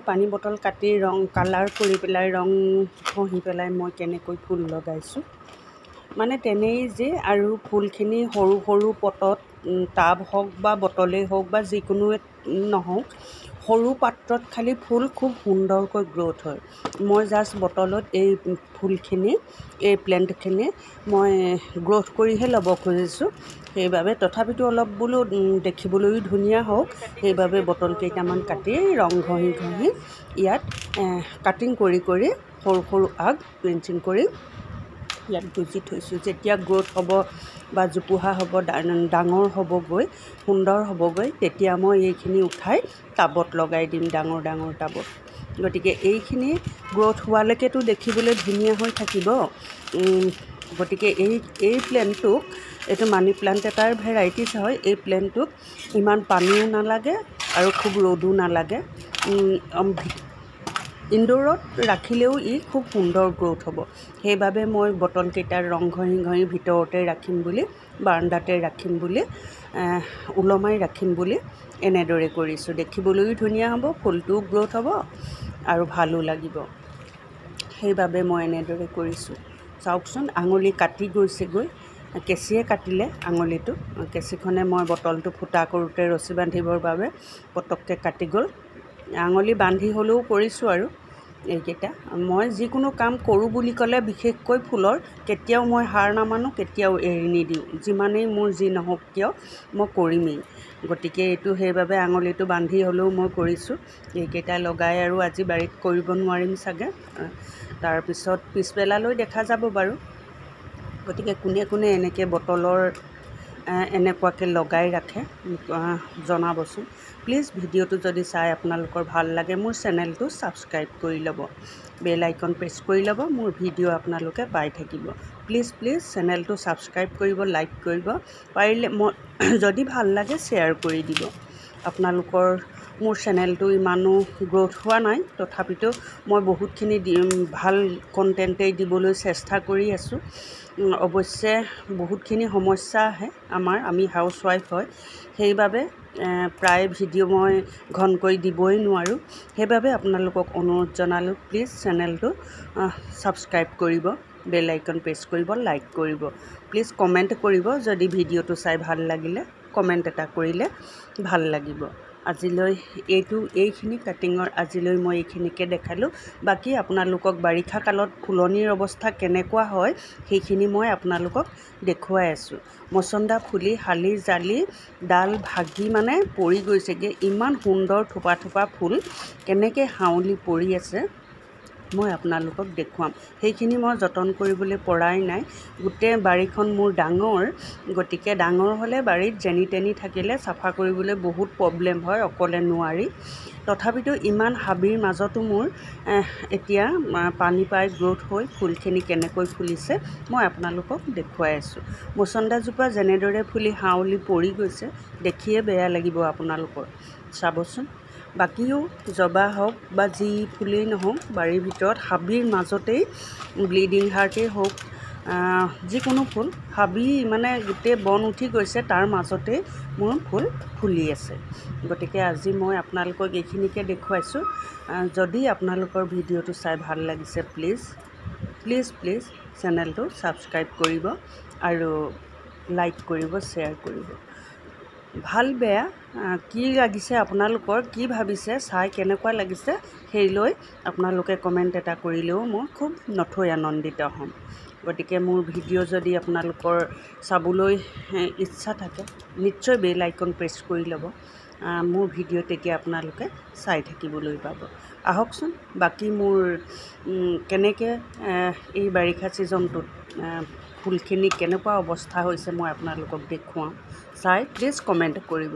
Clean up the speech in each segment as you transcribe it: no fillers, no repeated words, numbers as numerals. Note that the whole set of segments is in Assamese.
পানী বটল কাটি ৰং কালাৰ কৰি পেলাই ৰং ঘঁহি পেলাই মই কেনেকৈ ফুল লগাইছোঁ মানে তেনেই যে আৰু ফুলখিনি সৰু সৰু পটত টাব হওক বা বটলেই হওক বা যিকোনোৱে নহওক সৰু পাত্ৰত খালি ফুল খুব সুন্দৰকৈ গ্ৰ'থ হয় মই জাষ্ট বটলত এই ফুলখিনি এই প্লেণ্টখিনি মই গ্ৰ'থ কৰিহে ল'ব খুজিছোঁ সেইবাবে তথাপিতো অলপ বোলো দেখিবলৈও ধুনীয়া হওক সেইবাবে বটল কেইটামান কাটি ৰং ঘঁহি ঘঁহি ইয়াত কাটিং কৰি কৰি সৰু সৰু আগ পেঞ্চিং কৰি ইয়াত গুজি থৈছোঁ যেতিয়া গ্ৰ'থ হ'ব বা জোপোহা হ'ব ডাঙৰ হ'বগৈ সুন্দৰ হ'বগৈ তেতিয়া মই এইখিনি উঠাই টাবত লগাই দিম ডাঙৰ ডাঙৰ টাবত গতিকে এইখিনি গ্ৰ'থ হোৱালৈকেতো দেখিবলৈ ধুনীয়া হৈ থাকিব গতিকে এই প্লেণ্টটোক এইটো মানি প্লাণ্ট এটাৰ ভেৰাইটিছ হয় এই প্লেণ্টটোক ইমান পানীও নালাগে আৰু খুব ৰ'দো নালাগে ইনডোৰত ৰাখিলেও ই খুব সুন্দৰ গ্ৰ'থ হ'ব সেইবাবে মই বটলকেইটাৰ ৰং ঘঁহি ঘঁহি ভিতৰতে ৰাখিম বুলি বাৰাণ্ডাতে ৰাখিম বুলি ওলমাই ৰাখিম বুলি এনেদৰে কৰিছোঁ দেখিবলৈও ধুনীয়া হ'ব ফুলটোও গ্ৰ'থ হ'ব আৰু ভালো লাগিব সেইবাবে মই এনেদৰে কৰিছোঁ চাওকচোন আঙুলি কাটি গৈছেগৈ কেঁচিয়ে কাটিলে আঙুলিটো কেঁচিখনে মই বটলটো ফুটা কৰোঁতে ৰছী বান্ধিবৰ বাবে পটককৈ কাটি গ'ল আঙুলি বান্ধি হ'লেও কৰিছোঁ আৰু এইকেইটা মই যিকোনো কাম কৰোঁ বুলি ক'লে বিশেষকৈ ফুলৰ কেতিয়াও মই হাৰ নামানো কেতিয়াও এৰি নিদিওঁ যিমানেই মোৰ যি নহওক কিয় মই কৰিমেই গতিকে এইটো সেইবাবে আঙুলিটো বান্ধি হ'লেও মই কৰিছোঁ এইকেইটা লগাই আৰু আজি বাৰীত কৰিব নোৱাৰিম চাগে তাৰপিছত পিছবেলালৈ দেখা যাব বাৰু গতিকে কোনে কোনে এনেকৈ বটলৰ এনেকুৱাকৈ লগাই ৰাখে জনাবচোন প্লিজ ভিডিঅ'টো যদি চাই আপোনালোকৰ ভাল লাগে মোৰ চেনেলটো ছাবস্ক্ৰাইব কৰি ল'ব বেল আইকন প্ৰেছ কৰি ল'ব মোৰ ভিডিঅ' আপোনালোকে পাই থাকিব প্লিজ চেনেলটো ছাবস্ক্ৰাইব কৰিব লাইক কৰিব পাৰিলে মই যদি ভাল লাগে শ্বেয়াৰ কৰি দিব আপোনালোকৰ মোৰ চেনেলটো ইমানো গ্ৰ'থ হোৱা নাই তথাপিতো মই বহুতখিনি ভাল কণ্টেণ্টেই দিবলৈ চেষ্টা কৰি আছোঁ অৱশ্যে বহুতখিনি সমস্যা আহে আমি হাউচৱাইফ হয় সেইবাবে প্ৰায় ভিডিঅ' মই ঘনকৈ দিবই নোৱাৰোঁ সেইবাবে আপোনালোকক অনুৰোধ জনালোঁ প্লিজ চেনেলটো ছাবস্ক্ৰাইব কৰিব বেল আইকন প্ৰেছ কৰিব লাইক কৰিব প্লিজ কমেণ্ট কৰিব যদি ভিডিঅ'টো চাই ভাল লাগিলে কমেণ্ট এটা কৰিলে ভাল লাগিব আজিলৈ এইখিনি কাটিঙৰ আজিলৈ মই এইখিনিকে দেখালোঁ বাকী আপোনালোকক বাৰিষা কালত ফুলনিৰ অৱস্থা কেনেকুৱা হয় সেইখিনি মই আপোনালোকক দেখুৱাই আছোঁ মচন্দা ফুলি শালি জালি ডাল ভাগি মানে পৰি গৈছেগৈ ইমান সুন্দৰ থোপা থোপা ফুল কেনেকৈ হাউলি পৰি আছে মই আপোনালোকক দেখুৱাম সেইখিনি মই যতন কৰিবলৈ পৰাই নাই গোটেই বাৰীখন মোৰ ডাঙৰ গতিকে ডাঙৰ হ'লে বাৰীত যেনি তেনি থাকিলে চাফা কৰিবলৈ বহুত প্ৰব্লেম হয় অকলে নোৱাৰি তথাপিতো ইমান হাবিৰ মাজতো মোৰ এতিয়া পানী পাই গ্ৰ'থ হৈ ফুলখিনি কেনেকৈ ফুলিছে মই আপোনালোকক দেখুৱাই আছোঁ মচন্দাজোপা যেনেদৰে ফুলি হাউলি পৰি গৈছে দেখিয়ে বেয়া লাগিব আপোনালোকৰ চাবচোন বাকীও জবা হওক বা যি ফুলেই নহওক বাৰীৰ ভিতৰত হাবিৰ মাজতেই ব্লিডিং হাৰ্টেই হওক যিকোনো ফুল হাবি মানে গোটেই বন উঠি গৈছে তাৰ মাজতেই মোৰ ফুল ফুলি আছে গতিকে আজি মই আপোনালোকক এইখিনিকে দেখুৱাইছোঁ যদি আপোনালোকৰ ভিডিঅ'টো চাই ভাল লাগিছে প্লিজ চেনেলটো ছাবস্ক্ৰাইব কৰিব আৰু লাইক কৰিব শ্বেয়াৰ কৰিব ভাল বেয়া কি লাগিছে আপোনালোকৰ কি ভাবিছে চাই কেনেকুৱা লাগিছে সেইলৈ আপোনালোকে কমেণ্ট এটা কৰিলেও মই খুব নথৈ আনন্দিত হ'ম গতিকে মোৰ ভিডিঅ' যদি আপোনালোকৰ চাবলৈ ইচ্ছা থাকে নিশ্চয় বেল আইকন প্ৰেছ কৰি ল'ব মোৰ ভিডিঅ' তেতিয়া আপোনালোকে চাই থাকিবলৈ পাব আহকচোন বাকী মোৰ কেনেকৈ এই বাৰিষা ছিজনটোত ফুলখিনি কেনেকুৱা অৱস্থা হৈছে মই আপোনালোকক দেখুৱাম চাই প্লিজ কমেণ্ট কৰিব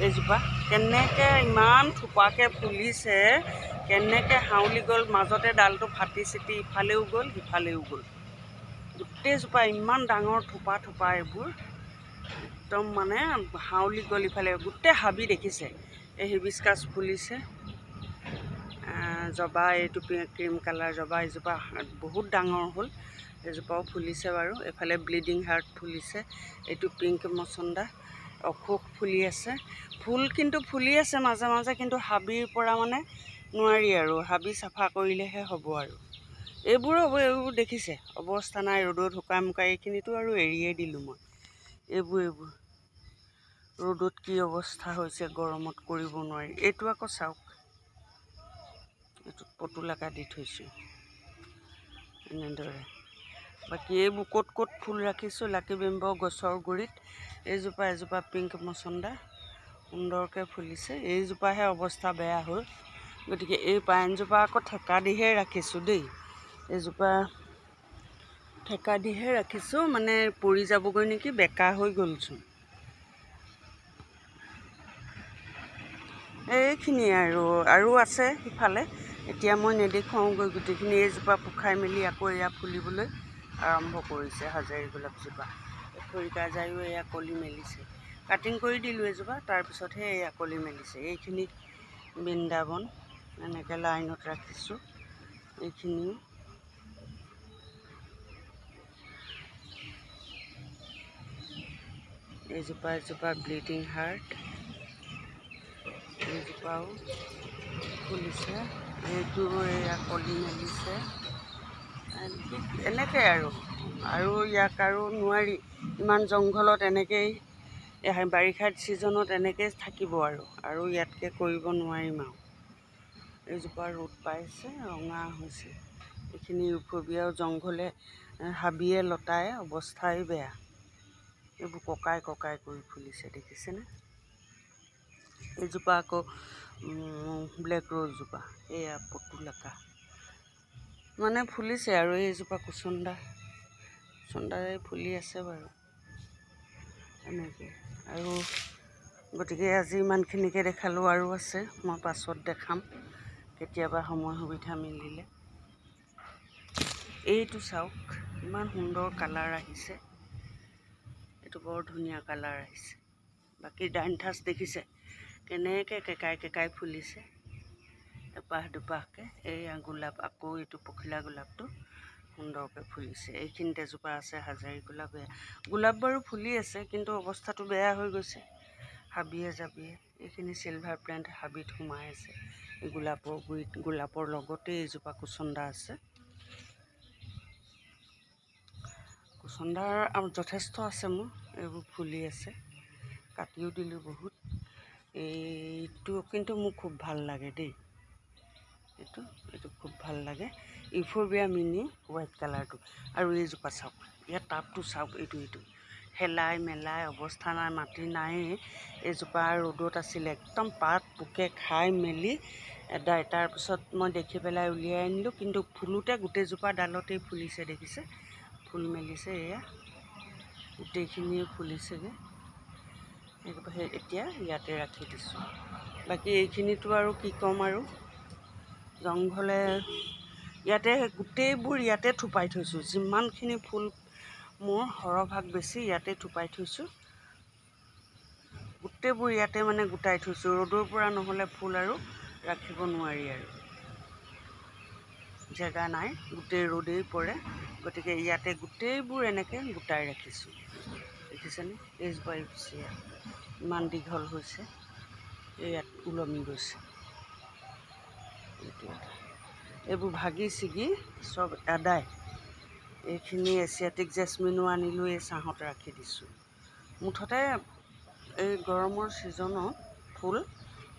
এইজোপা কেনেকৈ ইমান থোপাকৈ ফুলিছে কেনেকৈ হাউলি গ'ল মাজতে ডালটো ফাটি চিটি ইফালেও গ'ল সিফালেও গ'ল গোটেইজোপা ইমান ডাঙৰ থোপা এইবোৰ একদম মানে হাউলি গ'ল ইফালে গোটেই হাবি দেখিছে এই হিবিস্কাছ ফুলিছে জবা এইটো ক্ৰীম কালাৰ জবা এইজোপা বহুত ডাঙৰ হ'ল এজোপাও ফুলিছে বাৰু এফালে ব্লিডিং হাৰ্ট ফুলিছে এইটো পিংক মচন্দা অশোক ফুলি আছে ফুল কিন্তু ফুলি আছে মাজে মাজে কিন্তু হাবিৰ পৰা মানে নোৱাৰি আৰু হাবি চাফা কৰিলেহে হ'ব আৰু এইবোৰ হ'ব। এইবোৰ দেখিছে অৱস্থা নাই, ৰ'দত শুকাই মুকাই এইখিনিতো আৰু এৰিয়ে দিলোঁ মই। এইবোৰ ৰ'দত কি অৱস্থা হৈছে, গৰমত কৰিব নোৱাৰি। এইটো আকৌ চাওক, এইটোত পতুলাকা দি থৈছোঁ এনেদৰে। বাকী এইবোৰ ক'ত ক'ত ফুল ৰাখিছোঁ, লাকি বেম্ব' গছৰ গুৰিত এইজোপা এজোপা পিংক মচন্দা সুন্দৰকৈ ফুলিছে। এইজোপাহে অৱস্থা বেয়া হ'ল, গতিকে এই পাইনজোপা আকৌ ঠেকা দিহে ৰাখিছোঁ দেই। এইজোপা ঠেকা দিহে ৰাখিছোঁ, মানে পৰি যাবগৈ নেকি, বেকা হৈ গ'লচোন। এইখিনিয়ে আৰু আছে সিফালে, এতিয়া মই নেদেখুৱাওঁগৈ গোটেইখিনি। এইজোপা পোখাই মেলি আকৌ এয়া ফুলিবলৈ আৰম্ভ কৰিছে, হাজাৰী গোলাপজোপা। খৰিকাজায়ো এয়া কলি মেলিছে, কাটিং কৰি দিলোঁ এজোপা, তাৰপিছতহে এয়া কলি মেলিছে। এইখিনি বৃন্দাবন এনেকৈ লাইনত ৰাখিছোঁ। এইখিনিও এইজোপা এজোপা ব্লিডিং হাৰ্ট, এইজোপাও ফুলিছে। এইটো এয়া কলি মেলিছে। এনেকৈ আৰু ইয়াক আৰু নোৱাৰি, ইমান জংঘলত এনেকৈয়ে বাৰিষাৰ ছিজনত এনেকৈ থাকিব আৰু ইয়াতকৈ কৰিব নোৱাৰিম আৰু। এইজোপা ৰ'দ পাইছে, ৰঙা হৈছে। এইখিনি ইউফৰ্বিয়াও জংঘলে হাবিয়ে লতাই অৱস্থাই বেয়া। এইবোৰ ককাই ককাই কৰি ফুলিছে, দেখিছেনে? এইজোপা আকৌ ব্লেক ৰ'জজোপা, এয়া পতুলাকা মানে ফুলিছে। আৰু এইজোপা কুচুণ্ডাৰে ফুলি আছে বাৰু এনেকৈ। আৰু গতিকে আজি ইমানখিনিকে দেখালোঁ, আৰু আছে, মই পাছত দেখাম কেতিয়াবা সময় সুবিধা মিলিলে। এইটো চাওক, ইমান সুন্দৰ কালাৰ আহিছে। এইটো বৰ ধুনীয়া কালাৰ আহিছে। বাকী ডাইনথাছ দেখিছে কেনেকৈ কেকাই কেকাই ফুলিছে, এপাহ দুপাহকৈ। এইয়া গোলাপ, আকৌ এইটো পখিলা গোলাপটো সুন্দৰকৈ ফুলিছে। এইখিনিত এজোপা আছে হাজাৰী গোলাপ। গোলাপ বাৰু ফুলি আছে, কিন্তু অৱস্থাটো বেয়া হৈ গৈছে হাবিয়ে জাবিয়ে। এইখিনি চিলভাৰ প্লেণ্ট হাবিত সোমাই আছে। এই গোলাপৰ গুৰিত, গোলাপৰ লগতে এইজোপা কুচুণ্ডা আছে। কুচুণ্ডাৰ যথেষ্ট আছে মোৰ, এইবোৰ ফুলি আছে, কাটিও দিলোঁ বহুত। এইটো কিন্তু মোৰ খুব ভাল লাগে দেই, এইটো খুব ভাল লাগে, ইউফৰ্বিয়া মিনি হোৱাইট কালাৰটো। আৰু এইজোপা চাওক, ইয়াৰ টাবটো চাওক, এইটো হেলাই মেলাই অৱস্থা নাই, মাটি নায়েই। এইজোপা ৰ'দত আছিলে, একদম পাত পোকে খাই মেলি এদাই। তাৰপিছত মই দেখি পেলাই উলিয়াই আনিলোঁ, কিন্তু ফুলোতে গোটেইজোপা ডালতেই ফুলিছে, দেখিছে? ফুল মেলিছে, এয়া গোটেইখিনিয়ে ফুলিছেগৈ। এতিয়া ইয়াতে ৰাখি দিছোঁ। বাকী এইখিনিতো আৰু কি ক'ম, আৰু জংঘলে ইয়াতে গোটেইবোৰ ইয়াতে থোপাই থৈছোঁ। যিমানখিনি ফুল মোৰ সৰহভাগ বেছি ইয়াতে থোপাই থৈছোঁ, গোটেইবোৰ ইয়াতে মানে গোটাই থৈছোঁ। ৰ'দৰ পৰা নহ'লে ফুল আৰু ৰাখিব নোৱাৰি, আৰু জেগা নাই, গোটেই ৰ'দেই পৰে। গতিকে ইয়াতে গোটেইবোৰ এনেকৈ গোটাই ৰাখিছোঁ, দেখিছেনে? এইজোপা ইউচিয়া ইমান দীঘল হৈছে, ইয়াত ওলমি গৈছে। এইটো এটা, এইবোৰ ভাগি ছিগি চব আদায়। এইখিনি এছিয়াটিক জেচমিনো আনিলোঁ, এই ছাঁহত ৰাখি দিছোঁ। মুঠতে এই গৰমৰ ছিজনত ফুল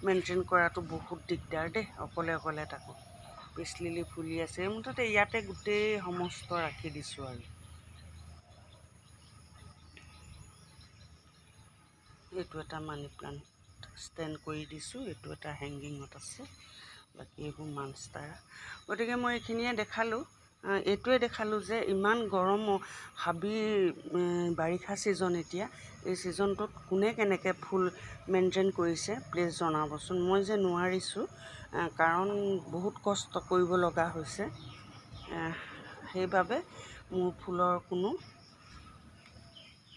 মেইনটেইন কৰাটো বহুত দিগদাৰ দেই, অকলে তাকো। পিচ লিলি ফুলি আছে। মুঠতে ইয়াতে গোটেই সমস্ত ৰাখি দিছোঁ। আৰু এইটো এটা মানি প্লাণ্ট ষ্টেণ্ড কৰি দিছোঁ, এইটো এটা হেংগিঙত আছে। বাকী এইবোৰ মানষ্টাৰা। গতিকে মই এইখিনিয়ে দেখালোঁ, এইটোৱে দেখালোঁ যে ইমান গৰম হাবি, বাৰিষা ছিজন এতিয়া, এই ছিজনটোত কোনে কেনেকৈ ফুল মেইনটেইন কৰিছে প্লিজ জনাবচোন। মই যে নোৱাৰিছোঁ, কাৰণ বহুত কষ্ট কৰিব লগা হৈছে, সেইবাবে মোৰ ফুলৰ কোনো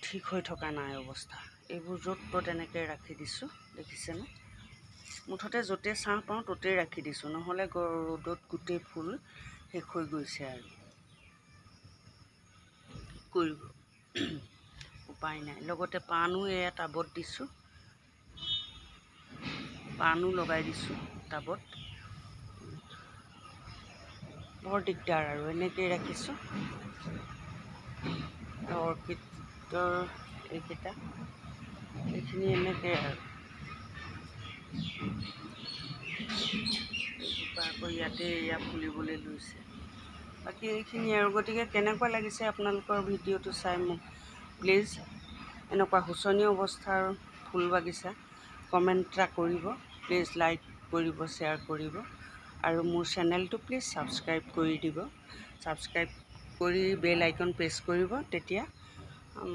ঠিক হৈ থকা নাই অৱস্থা। এইবোৰ য'ত ত'ত এনেকৈ ৰাখি দিছোঁ, দেখিছেনে? মুঠতে য'তে ছাঁ পাওঁ ত'তেই ৰাখি দিছোঁ, নহ'লে ৰ'দত গোটেই ফুল শেষ হৈ গৈছে। আৰু কি কৰিব, উপায় নাই। লগতে পাণো এয়া টাবত দিছোঁ, পাণো লগাই দিছোঁ টাবত। বৰ দিগদাৰ আৰু এনেকৈয়ে ৰাখিছোঁ। অৰ্কিডৰ এইকেইটা এইখিনি এনেকৈ আৰু আকৌ ইয়াতে এয়া ফুলিবলৈ লৈছে। বাকী এইখিনি আৰু গতিকে কেনেকুৱা লাগিছে আপোনালোকৰ ভিডিঅ'টো চাই মোক প্লিজ এনেকুৱা শোচনীয় অৱস্থাৰ ফুল বাগিচা কমেণ্ট এটা কৰিব, প্লিজ লাইক কৰিব, শ্বেয়াৰ কৰিব আৰু মোৰ চেনেলটো প্লিজ ছাবস্ক্ৰাইব কৰি দিব। ছাবস্ক্ৰাইব কৰি বেল আইকন প্ৰেছ কৰিব, তেতিয়া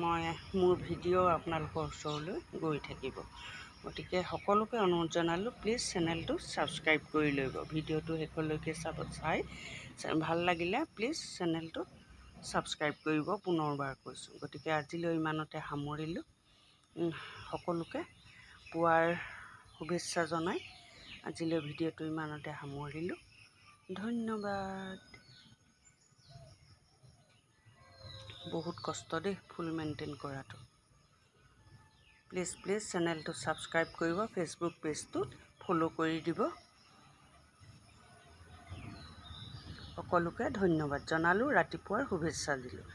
মই মোৰ ভিডিঅ' আপোনালোকৰ ওচৰলৈ গৈ থাকিব। গতিকে সকলোকে অনুৰোধ জনালোঁ, প্লিজ চেনেলটো ছাবস্ক্ৰাইব কৰি ল'ব। ভিডিঅ'টো শেষলৈকে চাই ভাল লাগিলে প্লিজ চেনেলটো ছাবস্ক্ৰাইব কৰিব, পুনৰবাৰ কৈছোঁ। গতিকে আজিলৈ ইমানতে সামৰিলোঁ। সকলোকে পুৱাৰ শুভেচ্ছা জনাই আজিলৈ ভিডিঅ'টো ইমানতে সামৰিলোঁ। ধন্যবাদ। বহুত কষ্ট দেই ফুল মেইনটেইন কৰাটো। প্লিজ চেনেলটো ছাবস্ক্ৰাইব কৰিব, ফেচবুক পেজটোত ফ'ল' কৰি দিব। সকলোকে ধন্যবাদ জনালোঁ, ৰাতিপুৱাৰ শুভেচ্ছা দিলোঁ।